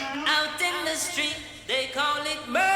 Out in the street, they call it murder.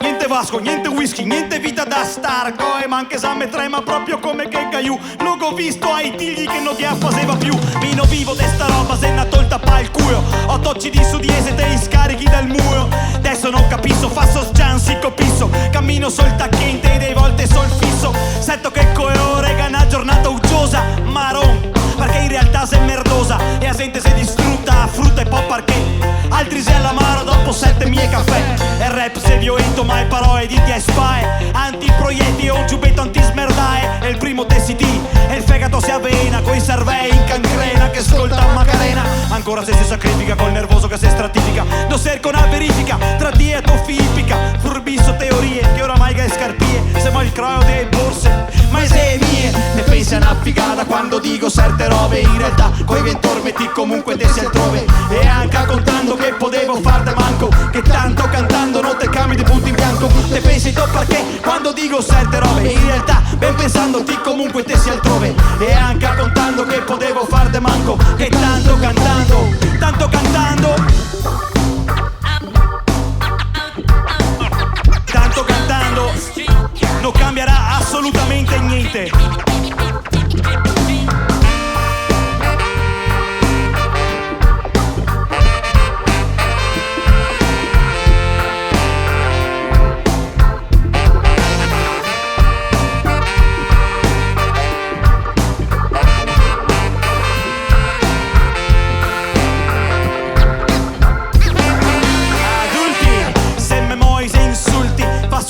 Niente Vasco, niente whisky, niente vita da star. Ma anche se me trema proprio come che caiù. L'ho visto ai tigli che non ti faceva più. Mino vivo de sta roba se n'ha tolta pa' il culo. 8 CD su 10 te scarichi dal muro. Adesso non capisco, fa sosciansi copisso. Cammino sol tacchente e dei volte sol fisso. Sento che ore che è una giornata uggiosa. Maron, perché in realtà sei merdosa. E la gente si è distrutta a frutta e pop perché altri si all'amaro dopo 7 mie caffè. E rap se violento ma è parole di ti spae. Antiproietti o un giubbetto antismerdae. E il primo TCD e il fegato si avvena. Coi cervei in cancrena che ascolta Macarena. Ancora se si sacrifica col nervoso che si stratifica. Non cerco una verifica tra dietro filpica. Furbisso teorie che oramai che scarpie. Siamo il croio delle borse ma se mie. Ne pensi a una figata quando dico certe robe. In realtà coi ventormeti comunque te si altrove. E anche contando che potevo farne manco. Che tanto cantando non te cambi di punto in bianco. Te pensi tu perché quando dico certe robe. In realtà ben pensando ti comunque te si altrove. E anche contando che potevo farne manco. Che tanto cantando, tanto cantando, tanto cantando non cambierà assolutamente niente.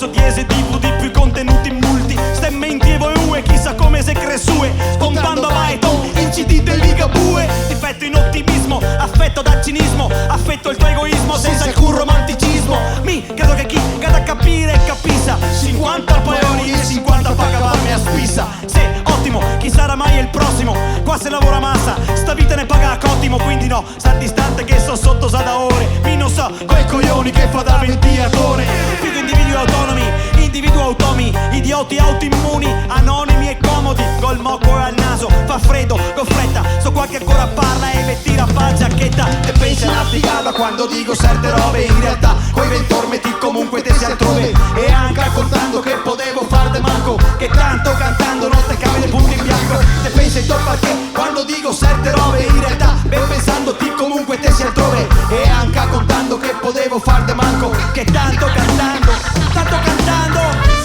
Diese DVD più contenuti multi. Stemmenti e voi ue, chissà come se cresue. Scontando a Byton, in CD del Ligabue. Difetto in ottimismo, affetto da cinismo. Affetto il tuo egoismo senza alcun romanticismo. Mi credo che chi cada capire capissa. 50 paoli e 50 pagavarmi a spissa. Se ottimo, chi sarà mai il prossimo? Qua se lavora massa, sta vita ne paga a cottimo. Quindi no, sta distante che so sotto sa da ore. Mi non so, quei coglioni che fa da ventilatore. Più che individui autonomi, individui automi, idioti autoimmuni, anonimi e comodi. Col mocco al naso, fa freddo, con fretta. So qua che ancora parla e mi tira fa giacchetta. Te pensi alla figata quando dico certe robe. In realtà coi ventormeti comunque te si altrove. E anche contando che potevo farne manco. Che tanto cantando non te cambi le punti in bianco. Te pensi tu perché quando dico certe robe. In realtà ben pensando ti comunque te si altrove. E anche contando che potevo farne manco. Che tanto cantando, tanto cantando.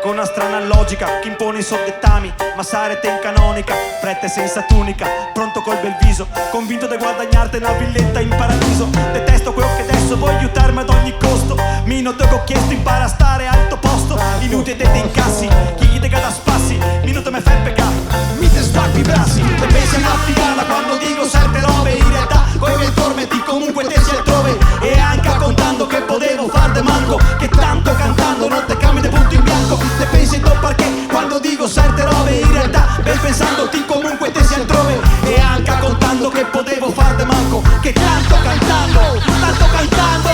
con una strana logica che impone i soddettami, ma sarete in canonica, fretta e senza tunica, pronto col bel viso, convinto di guadagnarti una villetta in paradiso. Detesto quello che adesso voglio aiutarmi ad ogni costo. Mi noto che ho chiesto impara a stare alto posto. Inutile te incassi, chi te cada spassi, minuto me fai peccare, mi te spacchi i brassi. Te pensi a una figata quando dico certe robe, in realtà coi miei tormenti comunque te si altrove. E anche contando che potevo farne manco, che tanto cantando non te cambi dei punti in bianco. Te pensi tu perché quando dico certe robe, in realtà ben pensandoti comunque te sia altrove. E anche contando che potevo farte manco, che tanto cantando, tanto cantando.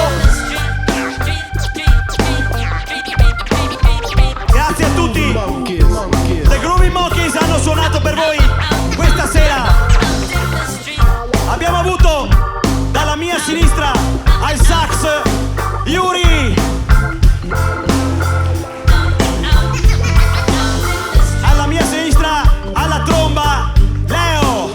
Grazie a tutti. The Groovy Monkeys hanno suonato per voi questa sera. Abbiamo avuto dalla mia sinistra al sax Yuri, alla mia sinistra alla tromba Leo,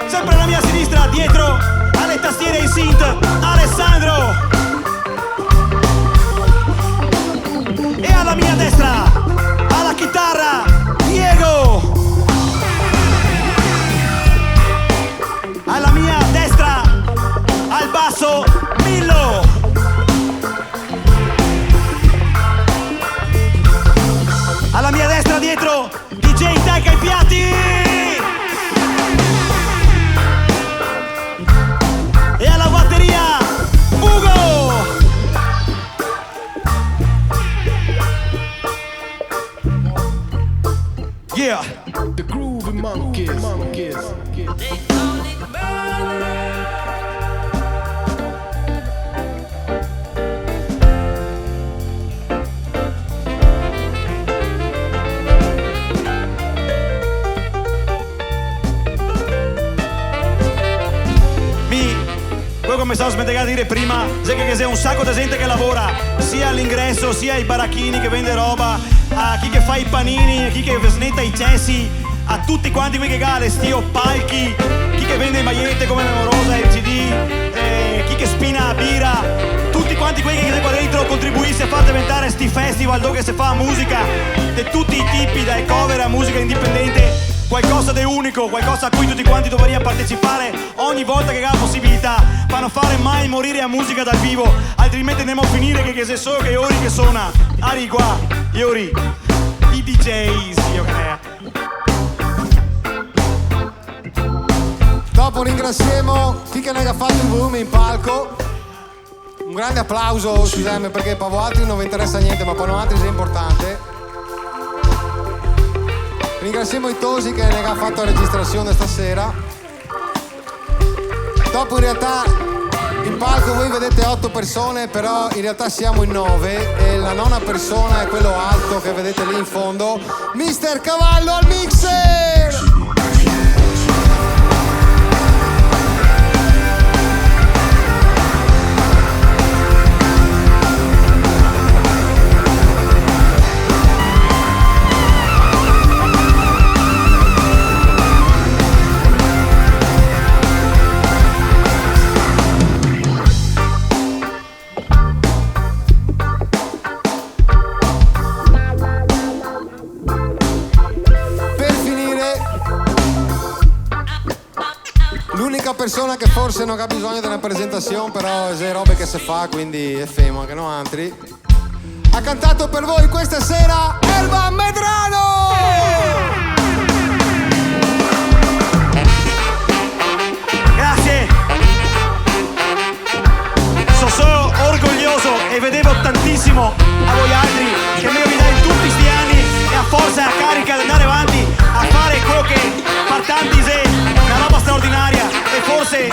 sempre alla mia sinistra dietro alle tastiere e i synth Alessandro, e alla mia destra alla chitarra Diego, alla mia destra al basso Millo, alla mia destra dietro DJ Taika ai piatti, e alla batteria Ugo. Yeah. The Groovy Monkeys. They call it murder. Poi come stavo smettendo di dire prima, sai che c'è un sacco di gente che lavora sia all'ingresso sia ai baracchini che vende roba, a chi che fa i panini, a chi che snetta i cessi, a tutti quanti quelli che allestio palchi, chi che vende magliette come Memorosa e il CD, chi che spina birra, tutti quanti quelli che qua dentro contribuiscono a far diventare sti festival dove si fa musica di tutti i tipi, dai cover a musica indipendente, qualcosa di unico, qualcosa a cui tutti quanti dovremmo partecipare ogni volta che ha la possibilità, per non fare mai morire a musica dal vivo, altrimenti andiamo a finire che se so che ori che suona, ari qua, ori, i DJs, io crea. Dopo ringraziamo chi che ne ha fatto il volume in palco. Un grande applauso, scusami, perché per voi altri non vi interessa niente, ma per noi altri è importante. Ringraziamo i Tosi che ne ha fatto la registrazione stasera. Dopo in realtà in palco voi vedete 8 persone, però in realtà siamo in 9 e la nona persona è quello alto che vedete lì in fondo, Mister Cavallo al mixer! L'unica persona che forse non ha bisogno della presentazione, però è robe che si fa, quindi è fermo anche noi altri. Ha cantato per voi questa sera Erba Medrano! Grazie! Sono solo orgoglioso e vedevo tantissimo a voi altri che mi date tutti questi anni e a forza e a carica di andare avanti a fare quello che per tanti è una roba straordinaria e forse